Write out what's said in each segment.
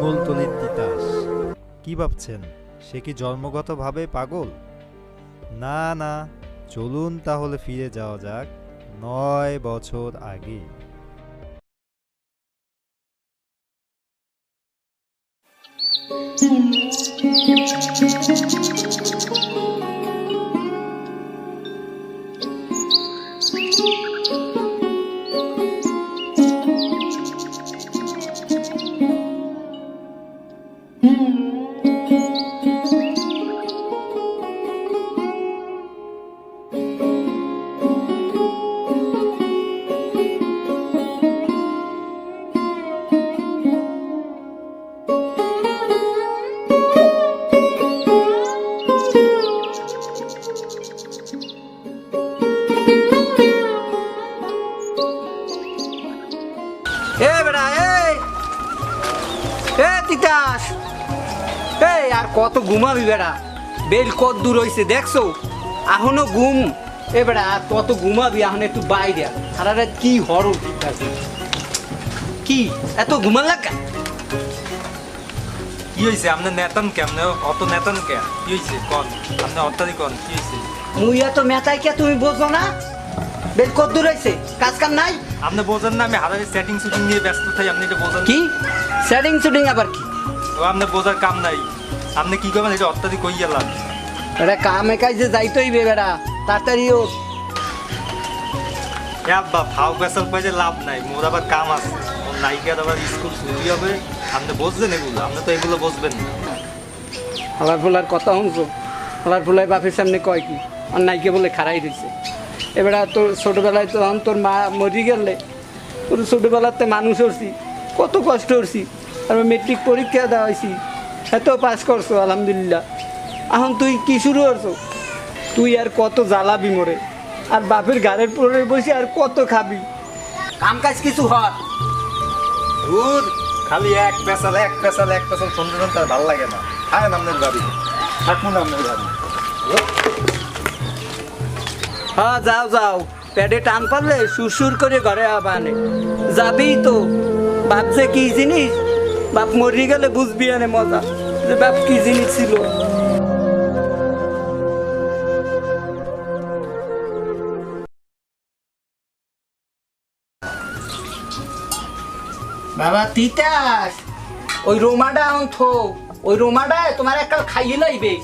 শিমুলতলির তিতাস। কি ভাবছেন সে কি জন্মগতভাবে পাগল? না না, চলুন তাহলে ফিরে যাওয়া যাক 9 বছর আগে। তিতাস এই আর কত ঘুমাবি বেড়া? বেল কত দূর হইছে দেখছো? এখনো ঘুম? এ বেড়া আর কত ঘুমাবি? এখন একটু বাইরে সারা রাত কি হরর তিতাস, কি এত ঘুমান লাগা? কি হয়েছে? আপনার নেতান কেমন? অত নেতান কে? কি হয়েছে কন? আপনি অত্যাধিক কন কি হয়েছে? মুই এত মেতাই কে তুমি বোঝো না? বেল কত দূর হইছে? কাজ কাম নাই? আপনি বোঝেন না আমি হাজারের সেটিং শুটিং নিয়ে ব্যস্ত থাকি, আপনি এটা বোঝেন? কি সেটিং শুটিং আবার কি? ও আপনার বোঝার কাম নাই। আপনি কি করবেন এটা অত্যাধিক কই গেলাম? বেড়া কামে কাজে যাইতেই বে বেড়া, তাড়াতাড়ি ও। আব্বা ফাও পেশাল পাইছে লাভ নাই, মোর আবার কাম আছে। ওর নায়িকার আবার স্কুল ছুটি হবে, আপনি বুঝবেন এগুলো? আপনি তো এগুলো বুঝবেন না। হালার ফুলার কথা শুনছো? হালার ফুলার বাপের সামনে কয় কি আর নাইকে বলে খারাই দিচ্ছে। এবার তোর ছোটোবেলায় তো তোর মা মরি গেলে তোর ছোটোবেলাতে মানুষ হচ্ছি, কত কষ্ট করছি। আর মেট্রিক পরীক্ষা দেওয়া হয়েছি, এত পাস করছো আলহামদুলিল্লাহ। এখন তুই কি শুরু করছো? তুই আর কত জ্বালাবি মোরে, আর বাপের গাড়ির পরে বসে আর কত খাবি? কাম কাজ কিছু হয়? দূর, খালি এক পেশাল শুনতে শুনতে আর ভালো লাগে না। খায় আপনার গাড়ি, থাকুন আপনার গাড়ি। হ্যাঁ যাও যাও, পেটে টান পারলে সুরসুর করে ঘরে আবানে যাবি তো। বাপ যে কি জিনিস, বাপ মরি গেলে বুঝবি আনে মজা যে বাপ কি জিনিস ছিল। বাবা তিতাস, ওই রোমাটা এখন থো, ওই রোমাটা তোমার একটা খাইয়ে লাইবে।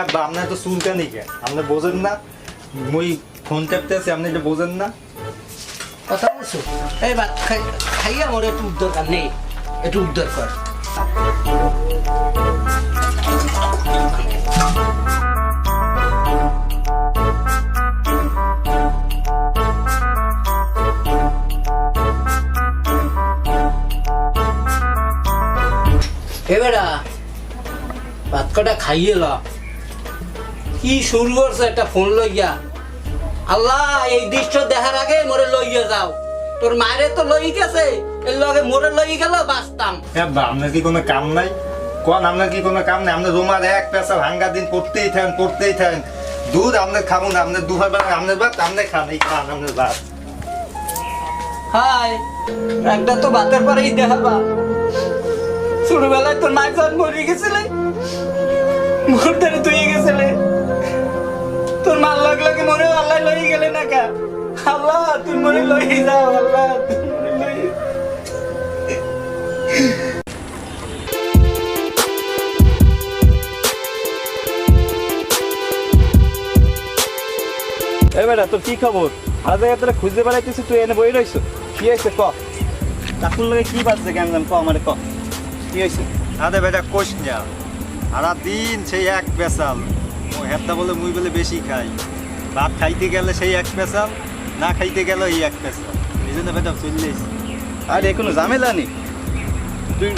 আব্বা আপনার তো শুনতে নেই কে? আপনি বোঝেন না? মুই ফোন টেপতে আছি, আপনি এটা বোঝেন না? কথা বলছো? এই বাদ খাইয়ে আমার একটু দরকার নেই, একটু উদ্ধার কর। এবারা ভাত কটা খাইয়ে ল। কি শুরু করছো একটা ফোন লইয়া? আল্লাহ এই দৃশ্য দেখার আগে মোরে লইয়া যাও। তোর মায়ের তো লই গেছে, এর লগে মোরে লই গেল বাঁচতাম। আব্বা আপনার কি কোনো কাম নাই? কোন আপনার কি কোনো কাম নাই? আপনি রোমার এক পেশা ভাঙ্গা দিন করতেই থাকেন। দুধ আপনার খাবো না, আপনার দুহার বেলা আপনার ভাত আপনি খান, এই খান আপনার ভাত। হাই একটা তো ভাতের পরেই দেখাবা। ছোটবেলায় তোর মায়ের যখন মরে গেছিলে, মুহূর্তে তুই গেছিলে, তোর মার লাগে মরে আল্লাহ লই গেলে না কা? আল্লাহ তুই মরে লই যাও, আল্লাহ তুই মরে লই। বেটা তোর কি খবর? আর জায়গায় তোরা খুঁজতে বেড়াইতেছিস, তুই এনে বই রইছ? কি হয়েছে ক? কাকুর লগে কি বাজছে কেমন ক আমারে ক, কি হয়েছে? আরে বেটা কোষ না, সারা দিন সেই এক পেশাল। ও হেপ্তা বলে মুই বলে বেশি খাই। ভাত খাইতে গেলে সেই এক পেশাল, না খাইতে গেলে এই এক পেশাল। এই জন্য বেটা চললে। আর কোনো ঝামেলা নেই, তুই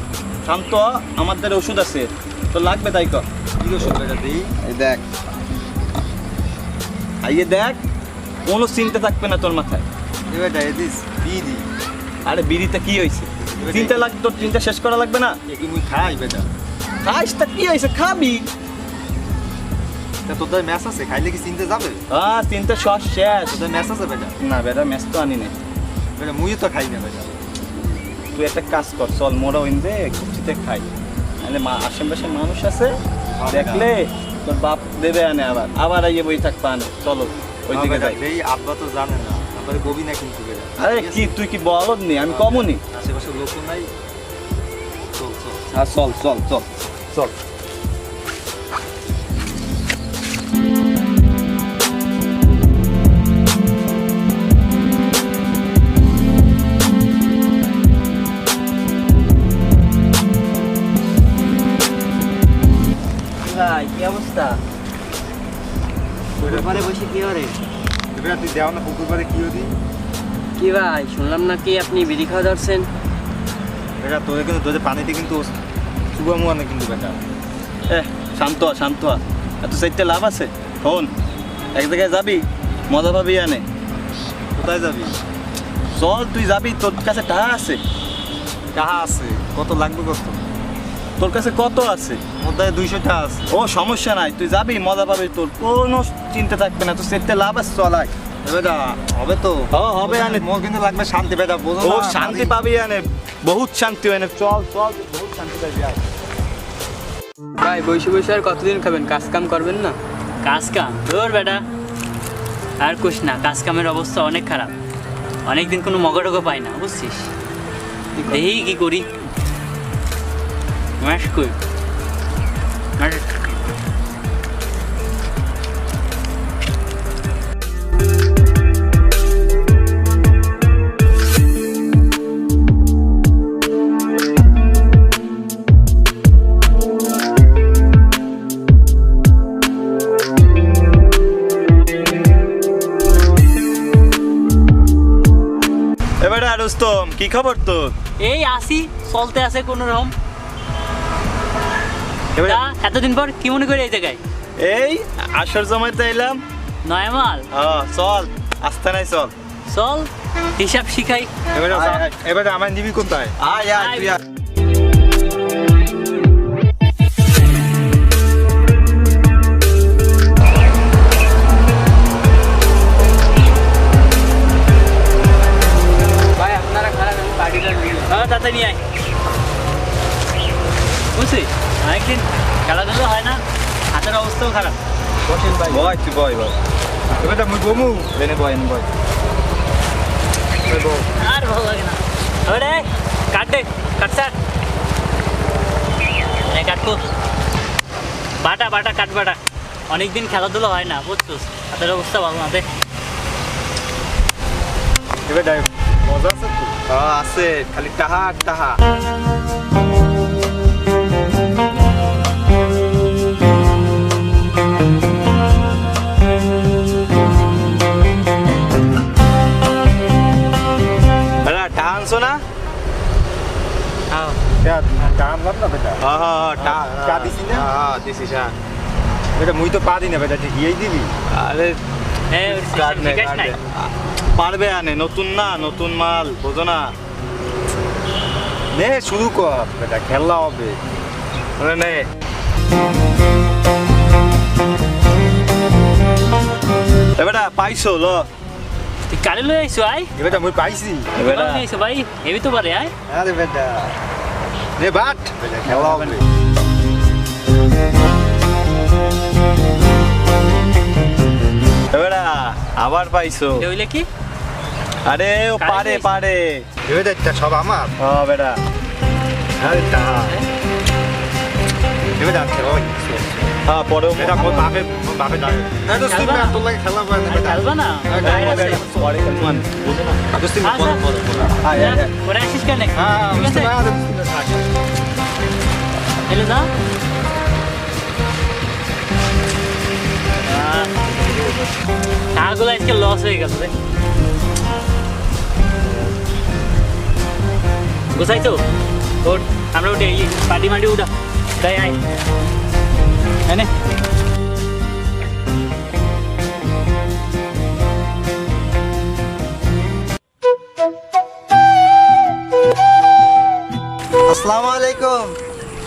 শান্ত হ, আমার দ্বারা ওষুধ আছে, তোর লাগবে তাই ক। কি ওষুধ বেটা দিই? এই দেখ, আইয়ে দেখ, কোনো চিন্তা থাকবে না তোর মাথায়। এ বেটা এদিস বিড়ি। আরে বিড়িতে কি হয়েছে? চিন্তা লাগবে, তোর চিন্তা শেষ করা লাগবে না? এ কি মুই খাই বেটা? খাইস তা কি হয়েছে, খাবি। তা তোদের ম্যাচ আছে, খাইলে কি চিনতে যাবে? হ্যাঁ চিন্তা সব শেষ। তোদের ম্যাচ আছে বেটা? না বেটা ম্যাচ তো আনি নাই। বেটা মুই তো খাই না বেটা। তুই একটা কাজ কর, চল মোরা ওইন্দে কুচিতে খাই, নাহলে আশেপাশে মানুষ আছে দেখলে তোর বাপ দেবে আনে, আবার আইয়ে বই থাকতে আনে। চলো ওইদিকে যাই। এই আব্বা তো জানে না, তারপরে গবি না কিন্তু বেটা। আরে কি তুই কি বলদ নি, আমি কমনি। আশেপাশে লোক নাই, চল চল। হ্যাঁ চল চল চল চল। ভাই কি অবস্থা? পুকুর পাড়ে বসে কি করে? বেটা তুই দেও না পুকুর পাড়ে কি হদি? কি ভাই শুনলাম নাকি আপনি বিড়ি খাওয়া ধরছেন? বেটা তোদের কিন্তু তোদের পানিতে কিন্তু চুবা মুয়া না কিন্তু বেটা। শান্ত হ, শান্ত হ। এত চাইতে লাভ আছে? শোন, এক জায়গায় যাবি, মজা পাবি আনে। কোথায় যাবি? চল তুই যাবি, তোর কাছে টাকা আছে? টাকা আছে, কত লাগবে কত? তোর কাছে কত আছে? মধ্যে 200 টাকা আছে। ও সমস্যা নাই, তুই যাবি, মজা পাবি, তোর কোনো চিন্তা থাকবে না। তোর চাইতে লাভ আছে, চল আয়। বেটা হবে তো? হবে আনে। মোর কিন্তু লাগবে শান্তি বেটা, বোঝো ও না? শান্তি পাবি আনে, বহুত শান্তি হয় না। চল চল, বহুত শান্তি পাবি আয়। ভাই বসে বসে আর কতদিন খাবেন? কাজ কাম করবেন না? কাজ কাম তোর বেটা আর কুছ না, কাজ কামের অবস্থা অনেক খারাপ, অনেকদিন কোনো মগটগো পাই না, বুঝছিস? দেখি কি করি। মাস কই মাস এবারে রুস্তম, কি খবর তোর? এই আসি, চলতে আছে কোনো রকম। এবারে তা এতদিন পর কি মনে করে এই জায়গায়? এই আসর জমাইতে এলাম। নয়মাল চল, আস্তে নাই চল। চল হিসাব শিখাই। এবারে আয়, আয়। এবারে আমার নিবি কোথায়? আয় আয় তুই আয়। ভাই আপনারা খারাপ, আমি পার্টিটা নিয়ে তাড়াতাড়ি আয়। বুঝছিস অনেকদিন খেলাধুলো হয় না, হাতের অবস্থাও খারাপ। বসেন ভাই। বয় তুই বয় বয়। এবারে মুই বমু। এনে বয়, এনে বয়। আর ভালো লাগে না। ওরে কাট দে, কাট স্যার, কাটবো বাটা বাটা কাট বাটা। অনেকদিন খেলাধুলো হয় না, বুঝছিস, হাতের অবস্থা ভালো না। দে এবারে মজা আছে তো? আছে, খালি টাহা আর টাহা। টাহা আনছো না? কাম লাভ না বেটা। চা দিছি না? দিছিস। বেটা মুই তো পারি না বেটা, ঠিক এই দিবি? আরে এ, ওর system ঠিক আছে নাই? পারবে আনে, নতুন না, নতুন মাল, বোঝো না? নে শুরু কর বেটা, খেলা হবে। নে এবারে পাইছো ল। তুই কালি লই আইসো আয়। এবারে মুই পাইছি। এবারে লই আইসো ভাই, এবি তো পারে আয়। আরে বেটা নে বাট বেটা, খেলা হবে। এবারে আবার পাইছো। এটা হইলে কি? আরে ও পারে পারে। এবারে সব আমার। বেটা আরে তা এবারে খেলা হবে। পরেও বেটা মোর বাপে ডাকে। এই তো সিম না তোর লাগে খেলা হবে না বেটা। খেলবা না? পরে কেমন বুঝো না? তো সিম আচ্ছা। আয় আয় আয়। ওরে আসিস কেন? হ্যাঁ ঠিক আছে, এলো যা। টাকাগুলো আজকে লস হয়ে গেল রে। গোসাইছো ওর, আমরা উঠে পাটি মাটি উঠা তাই আয় এনে। আসসালামু আলাইকুম।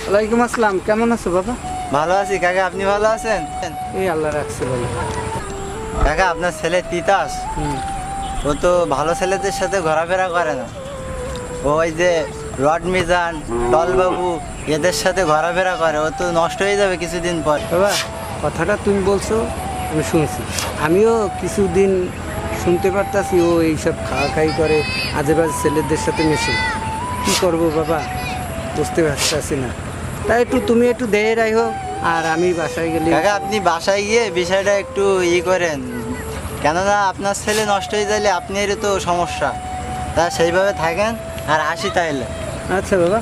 ওয়ালাইকুম আসসালাম। কেমন আছো বাবা? ভালো আছি কাকা, আপনি ভালো আছেন? এই আল্লাহ রাখছে ভালো। কাকা আপনার ছেলে তিতাস, ও তো ভালো ছেলেদের সাথে ঘোরাফেরা করে না। ও ওই যে রড মিজান টলবাবু এদের সাথে ঘোরাফেরা করে, ও তো নষ্ট হয়ে যাবে কিছুদিন পর। বাবা কথাটা তুমি বলছো আমি শুনছি, আমিও কিছুদিন শুনতে পারতাছি ও এইসব খাওয়া খাই করে, আজে বাজে ছেলেদের সাথে মেশে। কী করবো বাবা, বুঝতে পারতেছি না। তাই তুমি একটু দেয় রাখো, আর আমি বাসায় গেলে। কাকা আপনি বাসায় গিয়ে বিষয়টা একটু করেন, কেননা আপনার ছেলে নষ্ট হয়ে গেলে আপনারই তো সমস্যা। তা সেইভাবে থাকেন, আর আসি তাইলে। আচ্ছা বাবা।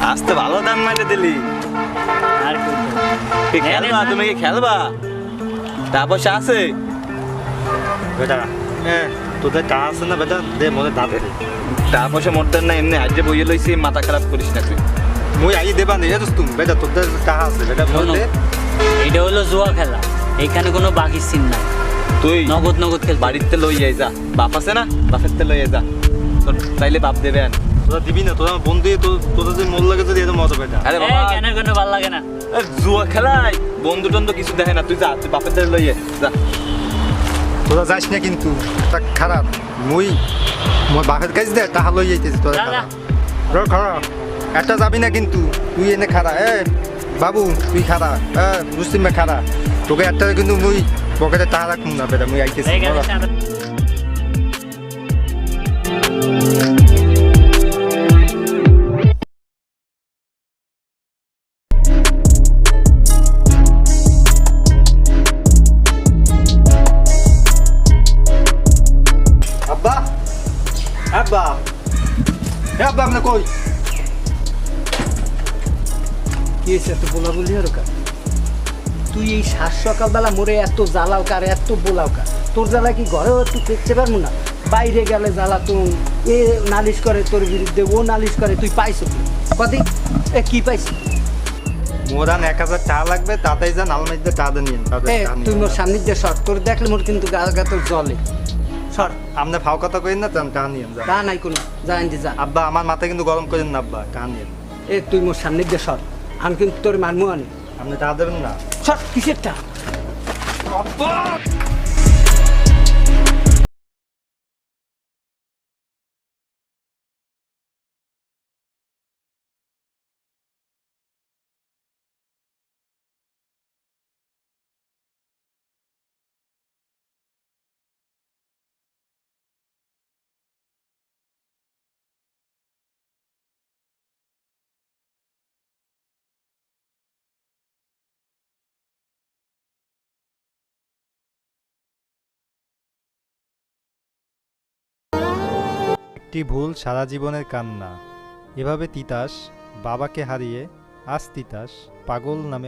আজ তো ভালো দাম মাইরে দিলি। আর কি করবো? কি খেলবা? তুমি কি খেলবা? টাকা পয়সা আছে? বেটা তোদের টাকা আছে না বেটা, দে মনে দাঁতে দে। টাকা পয়সা মরতেন না, এমনি হাজে বইয়ে লইছি, মাথা খারাপ করিস না তুই। মুই আই দেবা নেই জানিস তুমি বেটা, তোদের টাকা আছে বেটা শোনো, মনে দে। এটা হলো জুয়া খেলা, এখানে কোনো বাকি সিন নাই। তুই নগদ নগদ খেল। বাড়িতে লই যাই যা, বাপ আছে না, বাপের তে লই যা, তোর চাইলে বাপ দেবে আন। তোরা দিবি না, তোরা বন্ধু তোদের যদি মন লাগে যদি এরকম মজা বেটা। আরে বাবা কেন কেন ভালো লাগে না? এ, জুয়া খেলাই বন্ধু টন্ধু কিছু দেখে না, তুই যা, তুই বাপের তে লই যা। তোরা যাস না কিন্তু, এটা খারাপ। মুই মোর বাপের কাছে দে টাকা লই যাইতেছি তোরা যা, যা। খারাপ খারাপ। একটা যাবি না কিন্তু, তুই এনে খারা। বাবু তুই খারা, মুসলিম খারা। তোকে একটা কিন্তু মুই পকেটে টাকা রাখুন না বেটা, মুই আইতেছি। এই গেলে সারা- আব্বা আব্বা আব্বা আপনি কই? কি হয়েছে এত বোলা বলি আর কার? তুই এই সাত সকালবেলা মোরে এত জ্বালাও কার, এত বোলাও কার? তোর জ্বালা কি ঘরেও একটু দেখতে পারবো না? বাইরে গেলে জ্বালা তুই, এ নালিশ করে তোর বিরুদ্ধে, ও নালিশ করে, তুই পাইছো কি? কদি এ কি পাইছি? মোরান 1000 টাকা লাগবে, তাতেই যান আলমারিতে টাকা নিন। এ তুই মোর সামনে দিয়ে সর, তোর দেখলে মোর কিন্তু গা গা তোর জলে। সর, আপনি ফাও কথা কইন না, টাকা নিন। তা নাই কোনো, যা আনতে যা। আব্বা আমার মাথা কিন্তু গরম করেন না আব্বা, টাকা নিন। এ তুই মোর সামনে দিয়ে সর, আমি কিন্তু তোর মানবো আনি। আপনি টাকা দেবেন না? সর, কিসের টা? একটি ভুল সারা জীবনের কান্না। এভাবে তিতাস বাবাকে হারিয়ে আজ তিতাস পাগল নামে